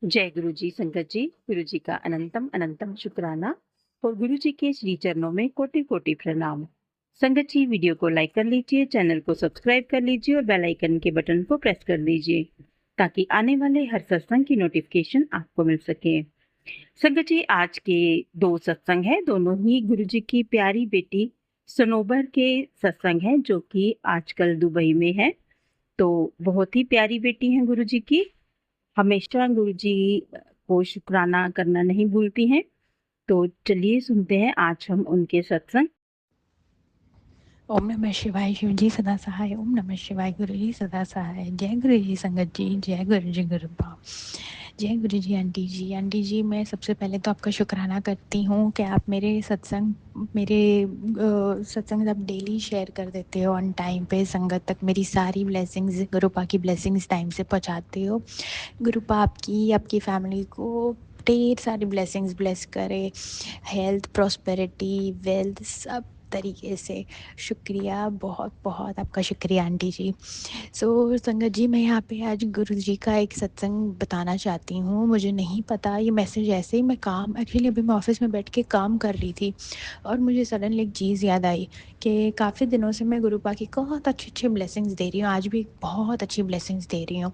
जय गुरु जी संगत जी। गुरु जी का अनंतम अनंतम शुक्राना और गुरु जी के श्री चरणों में कोटि कोटि प्रणाम। संगत जी, वीडियो को लाइक कर लीजिए, चैनल को सब्सक्राइब कर लीजिए और बेल आइकन के बटन को प्रेस कर लीजिए ताकि आने वाले हर सत्संग की नोटिफिकेशन आपको मिल सके। संगत जी, आज के दो सत्संग है, दोनों ही गुरु जी की प्यारी बेटी सनोबर के सत्संग है जो कि आजकल दुबई में है। तो बहुत ही प्यारी बेटी हैं गुरु जी की, हमेशा गुरुजी को शुक्राना करना नहीं भूलती हैं। तो चलिए सुनते हैं आज हम उनके सत्संग। ओम नमः शिवाय। शिव जी सदा सहाय। ओम नमः शिवाय। गुरु जी सदा सहाय। जय गुरु जी संगत जी। जय गुरु जी गुरु बाप। जय गुरु जी आंटी जी। आंटी जी, मैं सबसे पहले तो आपका शुक्राना करती हूँ कि आप मेरे सत्संग आप डेली शेयर कर देते हो ऑन टाइम पे संगत तक। मेरी सारी ब्लेसिंग्स, गुरुपा की ब्लेसिंग्स टाइम से पहुँचाते हो। गुरुपा आपकी, आपकी फैमिली को ढेर सारी ब्लेसिंग्स ब्लेस करे, हेल्थ, प्रॉस्पेरिटी, वेल्थ, सब तरीके से। शुक्रिया, बहुत बहुत आपका शुक्रिया आंटी जी। संगत जी, मैं यहाँ पे आज गुरु जी का एक सत्संग बताना चाहती हूँ। मुझे नहीं पता, ये मैसेज ऐसे ही, मैं काम एक्चुअली अभी मैं ऑफिस में बैठ के काम कर रही थी और मुझे सडनली एक चीज़ याद आई कि काफ़ी दिनों से मैं गुरुपा की बहुत अच्छे अच्छे ब्लेसिंग्स दे रही हूँ। आज भी बहुत अच्छी ब्लेसिंग्स दे रही हूँ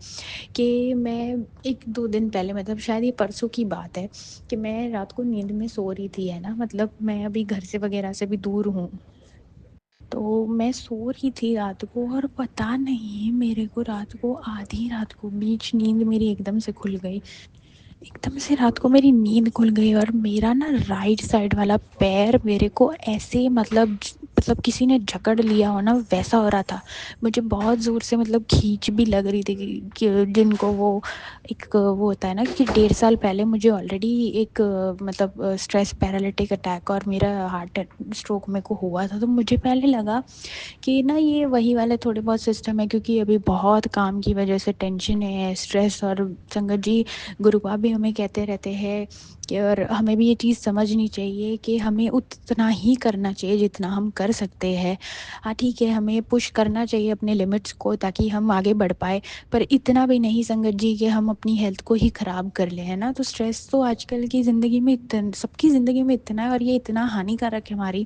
कि मैं 1-2 दिन पहले, मतलब शायद ये परसों की बात है, कि मैं रात को नींद में सो रही थी, है ना। मतलब मैं अभी घर से वगैरह से भी दूर हूँ, तो मैं सो रही थी रात को और पता नहीं मेरे को रात को, आधी रात को बीच नींद मेरी एकदम से खुल गई। एकदम से रात को मेरी नींद खुल गई और मेरा ना राइट साइड वाला पैर मेरे को ऐसे, मतलब किसी ने जकड़ लिया हो ना, वैसा हो रहा था। मुझे बहुत ज़ोर से मतलब खींच भी लग रही थी कि जिनको वो एक वो होता है ना, कि 1.5 साल पहले मुझे ऑलरेडी एक मतलब स्ट्रेस पैरालिटिक अटैक और मेरा हार्ट स्ट्रोक मेरे को हुआ था। तो मुझे पहले लगा कि ना ये वही वाले थोड़े बहुत सिस्टम है, क्योंकि अभी बहुत काम की वजह से टेंशन है, स्ट्रेस। और संगत जी, गुरुपा भी हमें कहते रहते हैं कि, और हमें भी ये चीज़ समझनी चाहिए कि हमें उतना ही करना चाहिए जितना हम कर सकते हैं। हाँ ठीक है, हमें पुश करना चाहिए अपने लिमिट्स को ताकि हम आगे बढ़ पाए, पर इतना भी नहीं संगत जी कि हम अपनी हेल्थ को ही ख़राब कर लें, है ना। तो स्ट्रेस तो आजकल की ज़िंदगी में सबकी ज़िंदगी में इतना है, और ये इतना हानिकारक है हमारी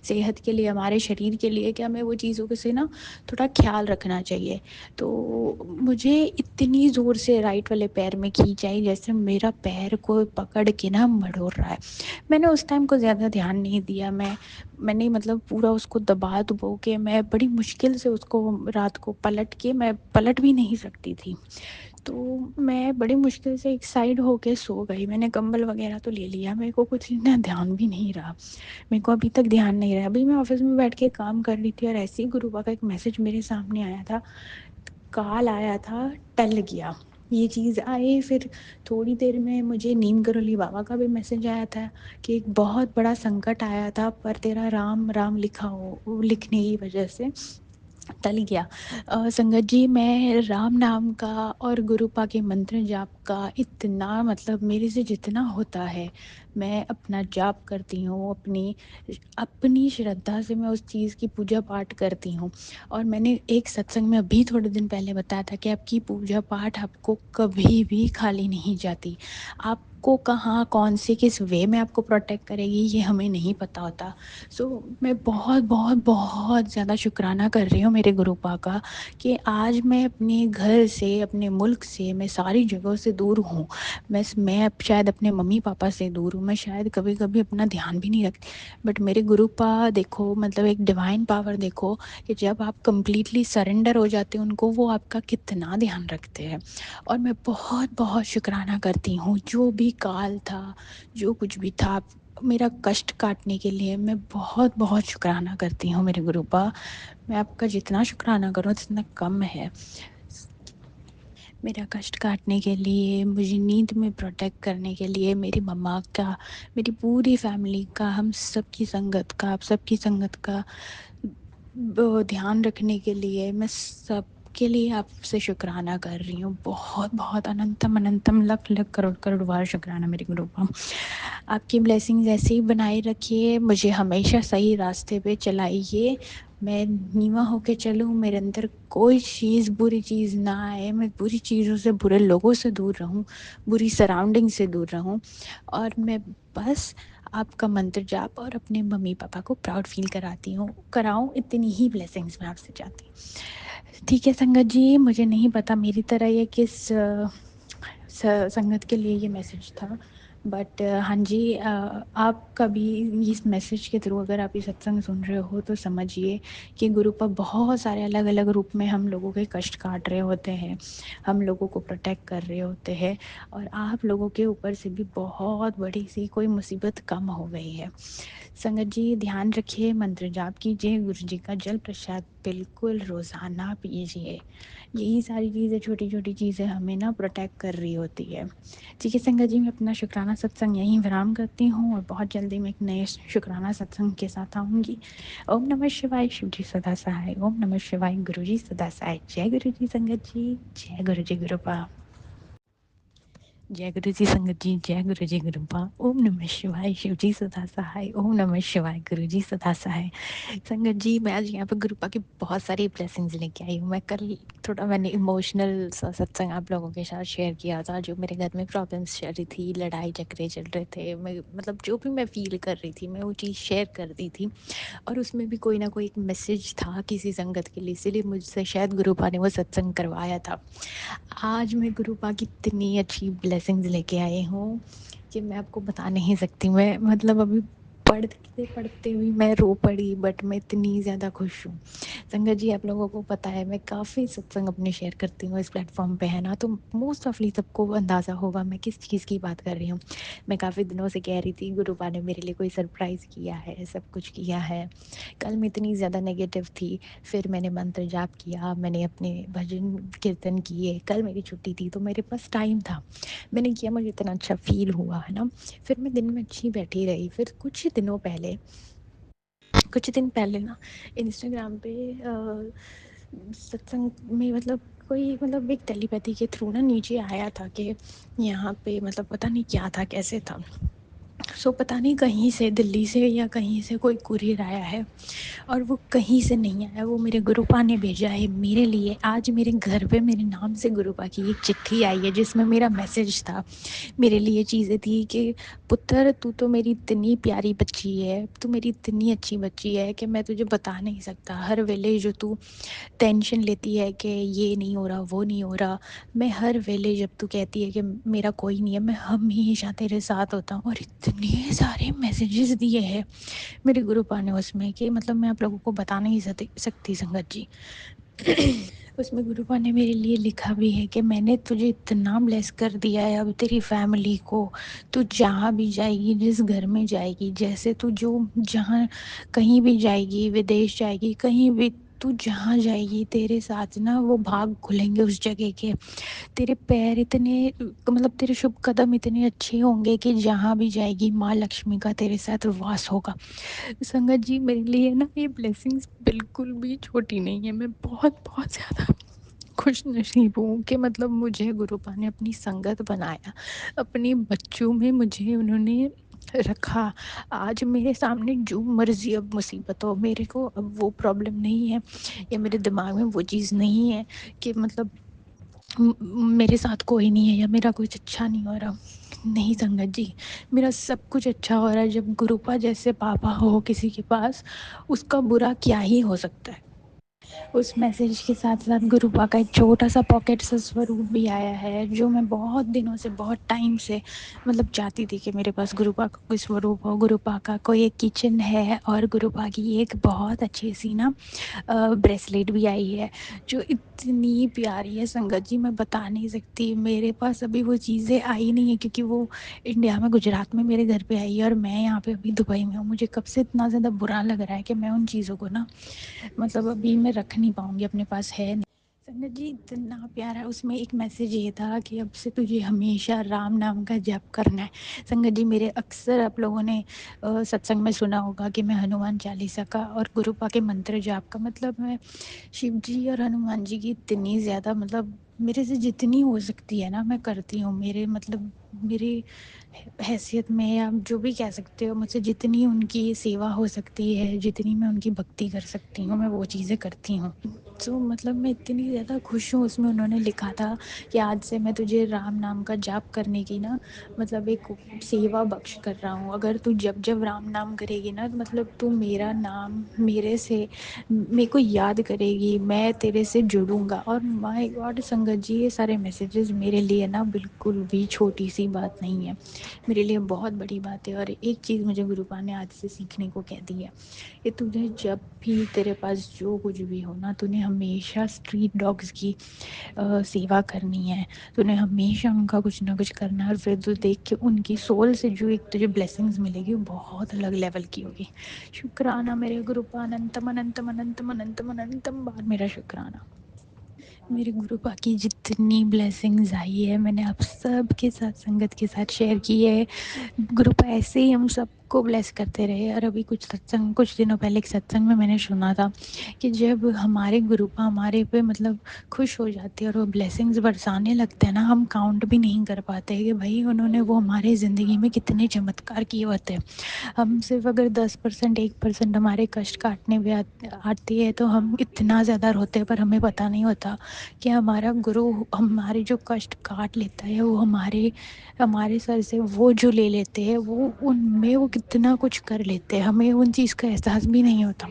सेहत के लिए, हमारे शरीर के लिए, कि हमें वो चीज़ों के से ना थोड़ा ख्याल रखना चाहिए। तो मुझे इतनी ज़ोर से राइट वाले पैर में खींच आई, जैसे मेरा पैर को पकड़ के ना मरोड़ रहा है। मैंने उस टाइम को ज़्यादा ध्यान नहीं दिया। मैंने मतलब पूरा उसको दबा दुबो के, मैं बड़ी मुश्किल से उसको रात को पलट के, मैं पलट भी नहीं सकती थी, तो मैं बड़ी मुश्किल से एक साइड होके सो गई। मैंने कंबल वगैरह तो ले लिया, मेरे को कुछ इतना ध्यान भी नहीं रहा। मेरे को अभी तक ध्यान नहीं रहा। अभी मैं ऑफिस में बैठ के काम कर रही थी और ऐसे ही गुरुबा का एक मैसेज मेरे सामने आया था, कॉल आया था, टल गया। ये चीज़ आई, फिर थोड़ी देर में मुझे नीम करोली बाबा का भी मैसेज आया था कि एक बहुत बड़ा संकट आया था, पर तेरा राम राम लिखा हो, वो लिखने की वजह से टल गया। संगत जी, मैं राम नाम का और गुरुपा के मंत्र जाप का इतना, मतलब मेरे से जितना होता है मैं अपना जाप करती हूँ, अपनी अपनी श्रद्धा से मैं उस चीज़ की पूजा पाठ करती हूँ। और मैंने एक सत्संग में अभी थोड़े दिन पहले बताया था कि आपकी पूजा पाठ आपको कभी भी खाली नहीं जाती। आपको कहाँ, कौन से, किस वे में आपको प्रोटेक्ट करेगी ये हमें नहीं पता होता। मैं बहुत बहुत बहुत ज़्यादा शुक्राना कर रही हूँ मेरे गुरुपा का कि आज मैं अपने घर से, अपने मुल्क से, मैं सारी जगहों से दूर हूँ। मैं अब शायद अपने मम्मी पापा से दूर हूँ, मैं शायद कभी कभी अपना ध्यान भी नहीं रखती, बट मेरे गुरुपा देखो, मतलब एक डिवाइन पावर देखो कि जब आप कंप्लीटली सरेंडर हो जाते हो उनको, वो आपका कितना ध्यान रखते हैं। और मैं बहुत बहुत शुक्राना करती हूँ, जो भी काल था, जो कुछ भी था, मेरा कष्ट काटने के लिए मैं बहुत बहुत शुक्राना करती हूँ मेरे गुरुपा। मैं आपका जितना शुक्राना करूँ उतना कम है। मेरा कष्ट काटने के लिए, मुझे नींद में प्रोटेक्ट करने के लिए, मेरी मम्मा का, मेरी पूरी फैमिली का, हम सबकी संगत का, आप सबकी संगत का ध्यान रखने के लिए, मैं सबके लिए आपसे शुक्राना कर रही हूँ। बहुत बहुत अनंतम अनंतम लख लख करोड़ करोड़ बार शुक्राना मेरे गुरुपा। आपकी ब्लेसिंग्स ऐसे ही बनाए रखिए, मुझे हमेशा सही रास्ते पे चलाइए। मैं नीवा होके चलूँ, मेरे अंदर कोई चीज़ बुरी चीज़ ना आए, मैं बुरी चीज़ों से, बुरे लोगों से दूर रहूँ, बुरी सराउंडिंग से दूर रहूँ और मैं बस आपका मंत्र जाप और अपने मम्मी-पापा को प्राउड फ़ील कराऊँ, इतनी ही ब्लेसिंग्स मैं आपसे चाहती हूँ। ठीक है संगत जी, मुझे नहीं पता मेरी तरह ये किस संगत के लिए ये मैसेज था, बट हाँ जी, आप कभी इस मैसेज के थ्रू अगर आप ये सत्संग सुन रहे हो तो समझिए कि गुरु पर बहुत सारे अलग अलग रूप में हम लोगों के कष्ट काट रहे होते हैं, हम लोगों को प्रोटेक्ट कर रहे होते हैं और आप लोगों के ऊपर से भी बहुत बड़ी सी कोई मुसीबत कम हो गई है। संगत जी ध्यान रखिए, मंत्र जाप कीजिए, गुरु जी का जल प्रसाद बिल्कुल रोज़ाना पीजिए। यही सारी चीज़ें, छोटी-छोटी चीज़ें हमें ना प्रोटेक्ट कर रही होती है। ठीक है संगत जी, मैं अपना शुक्राना सत्संग यहीं विराम करती हूँ और बहुत जल्दी मैं एक नए शुक्राना सत्संग के साथ आऊँगी। ओम नमः शिवाय, शिव जी सदा सहाय। ओम नमः शिवाय, गुरु जी सदा सहाय। जय गुरु जी संगत जी, जय गुरु जी गुरुपा। जय गुरु जी संगत जी, जय गुरु जी गुरुपा। ओम नमः शिवाय, शिव जी सदा सहाय। ओम नमः शिवाय, गुरु जी सदा सहाय। संगत जी मैं आज यहाँ पे गुरुपा की बहुत सारी ब्लेसिंग्स लेके आई हूँ। मैं कल थोड़ा मैंने इमोशनल सा सत्संग आप लोगों के साथ शेयर किया था, जो मेरे घर में प्रॉब्लम्स चल रही थी, लड़ाई झगड़े चल रहे थे, मैं मतलब जो भी मैं फील कर रही थी मैं वो चीज़ शेयर कर दी थी और उसमें भी कोई ना कोई एक मैसेज था किसी संगत के लिए, इसीलिए मुझसे शायद गुरुपा ने वो सत्संग करवाया था। आज मैं गुरुपा की इतनी अच्छी ब्लेसिंग्स लेके आई हूँ कि मैं आपको बता नहीं सकती। मैं मतलब अभी पढ़ते पढ़ते हुई मैं रो पड़ी, बट मैं इतनी ज़्यादा खुश हूँ। संगत जी आप लोगों को पता है मैं काफ़ी सत्संग अपने शेयर करती हूँ इस प्लेटफॉर्म पे, है ना, तो मोस्ट ऑफली सबको अंदाज़ा होगा मैं किस चीज़ की बात कर रही हूँ। मैं काफ़ी दिनों से कह रही थी गुरुपा ने मेरे लिए कोई सरप्राइज़ किया है, सब कुछ किया है। कल मैं इतनी ज़्यादा नेगेटिव थी, फिर मैंने मंत्र जाप किया, मैंने अपने भजन कीर्तन किए, कल मेरी छुट्टी थी तो मेरे पास टाइम था, मैंने किया, मुझे इतना अच्छा फ़ील हुआ, है ना। फिर मैं दिन में अच्छी बैठी रही, फिर कुछ दिन पहले ना इंस्टाग्राम पे सत्संग में मतलब कोई मतलब एक टेलीपैथी के थ्रू ना नीचे आया था कि यहाँ पे मतलब पता नहीं क्या था, कैसे था। सो पता नहीं कहीं से, दिल्ली से या कहीं से कोई कुरियर आया है और वो कहीं से नहीं आया, वो मेरे गुरुपा ने भेजा है मेरे लिए। आज मेरे घर पे मेरे नाम से गुरुपा की एक चिट्ठी आई है जिसमें मेरा मैसेज था, मेरे लिए चीज़ें थी कि पुत्र तू तो मेरी इतनी प्यारी बच्ची है, तू मेरी इतनी अच्छी बच्ची है कि मैं तुझे बता नहीं सकता। हर वेले जो तू टेंशन लेती है कि ये नहीं हो रहा, वो नहीं हो रहा, मैं हर वेले जब तू कहती है कि मेरा कोई नहीं है, मैं हमेशा तेरे साथ होता हूँ। और इतने सारे मैसेजेस दिए हैं मेरे ग्रुप ने उसमें कि मतलब मैं आप लोगों को बता नहीं सकती संगत जी। उसमें गुरुपा ने मेरे लिए लिखा भी है कि मैंने तुझे इतना ब्लेस कर दिया है, अब तेरी फैमिली को, तू जहाँ भी जाएगी, जिस घर में जाएगी, जैसे तू जो जहाँ कहीं भी जाएगी, विदेश जाएगी, कहीं भी तू जहाँ जाएगी, तेरे साथ ना वो भाग खुलेंगे उस जगह के। तेरे पैर इतने मतलब तेरे शुभ कदम इतने अच्छे होंगे कि जहाँ भी जाएगी माँ लक्ष्मी का तेरे साथ वास होगा। संगत जी मेरे लिए ना ये ब्लेसिंग्स बिल्कुल भी छोटी नहीं है, मैं बहुत बहुत ज़्यादा खुश नसीब हूँ कि मतलब मुझे गुरुपा ने अपनी संगत बनाया, अपने बच्चों में मुझे उन्होंने रखा। आज मेरे सामने जो मर्जी अब मुसीबत हो, मेरे को अब वो प्रॉब्लम नहीं है या मेरे दिमाग में वो चीज़ नहीं है कि मतलब मेरे साथ कोई नहीं है या मेरा कुछ अच्छा नहीं हो रहा। नहीं संगत जी, मेरा सब कुछ अच्छा हो रहा है। जब गुरुपा जैसे पापा हो किसी के पास, उसका बुरा क्या ही हो सकता है। उस मैसेज के साथ साथ गुरुपा का एक छोटा सा पॉकेट सा स्वरूप भी आया है, जो मैं बहुत दिनों से, बहुत टाइम से मतलब चाहती थी कि मेरे पास गुरुपा का कोई स्वरूप हो। गुरुपा का कोई एक किचन है और गुरुपा की एक बहुत अच्छी सी ना ब्रेसलेट भी आई है जो इतनी प्यारी है संगत जी, मैं बता नहीं सकती। मेरे पास अभी वो चीज़ें आई नहीं है क्योंकि वो इंडिया में, गुजरात में मेरे घर पे आई है और मैं यहाँ पे अभी दुबई में हूँ। मुझे कब से इतना ज़्यादा बुरा लग रहा है कि मैं उन चीज़ों को ना मतलब अभी मैं रख नहीं पाऊँगी, अपने पास है नहीं। संगत जी इतना प्यारा, उसमें एक मैसेज ये था कि अब से तुझे हमेशा राम नाम का जप करना है। संगत जी मेरे अक्सर आप लोगों ने सत्संग में सुना होगा कि मैं हनुमान चालीसा का और गुरुपा के मंत्र जाप का मतलब मैं शिव जी और हनुमान जी की इतनी ज़्यादा मतलब मेरे से जितनी हो सकती है ना मैं करती हूँ। मेरे मतलब मेरी हैसियत में, या जो भी कह सकते हो, मुझसे जितनी उनकी सेवा हो सकती है, जितनी मैं उनकी भक्ति कर सकती हूँ, मैं वो चीज़ें करती हूँ। तो मतलब मैं इतनी ज़्यादा खुश हूँ, उसमें उन्होंने लिखा था कि आज से मैं तुझे राम नाम का जाप करने की ना मतलब एक सेवा बख्श कर रहा हूँ। अगर तू जब राम नाम करेगी ना, तो मतलब तू मेरा नाम मेरे को याद करेगी, मैं तेरे से जुड़ूंगा। और माय गॉड संगत जी, ये सारे मैसेजेस मेरे लिए ना बिल्कुल भी छोटी सी बात नहीं है, मेरे लिए बहुत बड़ी बात है। और एक चीज़ मुझे गुरुपा ने आज से सीखने को कह दी है कि तुझे जब भी तेरे पास जो कुछ भी हो ना, तूने हमेशा स्ट्रीट डॉग्स की सेवा करनी है, तूने हमेशा उनका कुछ ना कुछ करना है। और फिर तू देख के उनकी सोल से जो एक तुझे ब्लेसिंग्स मिलेगी, वो बहुत अलग लेवल की होगी। शुक्राना मेरे गुरुपा, अनंतम अनंतम अनंतम अनंतम अनंतम बार मेरा शुक्राना। मेरे गुरुपा की जितनी ब्लेसिंग्स आई है, मैंने आप सब के साथ, संगत के साथ शेयर की है। ग्रुप ऐसे ही हम सबको ब्लेस करते रहे। और अभी कुछ दिनों पहले एक सत्संग में मैंने सुना था कि जब हमारे ग्रुप हमारे पे मतलब खुश हो जाते हैं और वो ब्लेसिंग्स बरसाने लगते हैं ना, हम काउंट भी नहीं कर पाते कि भाई उन्होंने वो हमारे ज़िंदगी में कितने चमत्कार किए होते हैं। हम सिर्फ अगर 10% 1% हमारे कष्ट काटने में आती है तो हम इतना ज़्यादा रोते हैं, पर हमें पता नहीं होता कि हमारा गुरु हमारे जो कष्ट काट लेता है, वो हमारे हमारे सर से वो जो ले लेते हैं, वो उनमें वो कितना कुछ कर लेते हैं, हमें उन चीज़ का एहसास भी नहीं होता।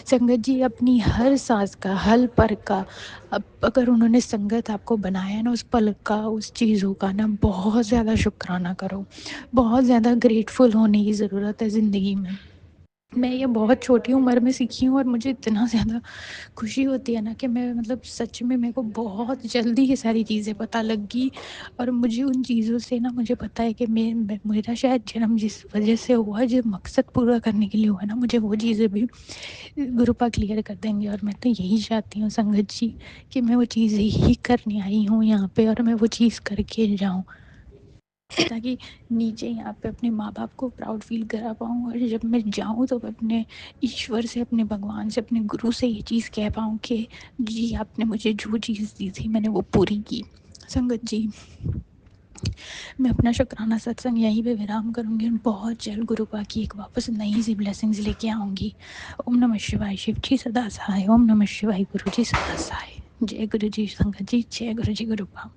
संगत जी अपनी हर सांस का, हर पल का, अब अगर उन्होंने संगत आपको बनाया ना, उस पल का, उस चीज़ों का ना बहुत ज़्यादा शुक्राना करो। बहुत ज़्यादा ग्रेटफुल होने की ज़रूरत है ज़िंदगी में। मैं ये बहुत छोटी उम्र में सीखी हूँ और मुझे इतना ज़्यादा खुशी होती है ना कि मैं मतलब सच में मेरे को बहुत जल्दी ये सारी चीज़ें पता लग गई। और मुझे उन चीज़ों से ना मुझे पता है कि मेरा शायद जन्म जिस वजह से हुआ, जो मकसद पूरा करने के लिए हुआ ना, मुझे वो चीज़ें भी गुरुपा क्लियर कर देंगे। और मैं तो यही चाहती हूँ संगत जी कि मैं वो चीज़ें ही करने आई हूँ यहाँ पे, और मैं वो चीज़ करके जाऊँ, ताकि नीचे यहाँ पे अपने माँ बाप को प्राउड फील करा पाऊँ। और जब मैं जाऊँ तो मैं अपने ईश्वर से, अपने भगवान से, अपने गुरु से ये चीज़ कह पाऊँ कि जी आपने मुझे जो चीज़ दी थी मैंने वो पूरी की। संगत जी, मैं अपना शुक्राना सत्संग यहीं पे विराम करूँगी और बहुत जल्द गुरुपा की एक वापस नई सी ब्लेसिंग्स लेके आऊँगी। ओम नमः शिवाय। शिव जी सदा सहाय। ओम नमः शिवाय। गुरु जी सदा सहाय। जय गुरु जी संगत जी। जय गुरु जी गुरुपा।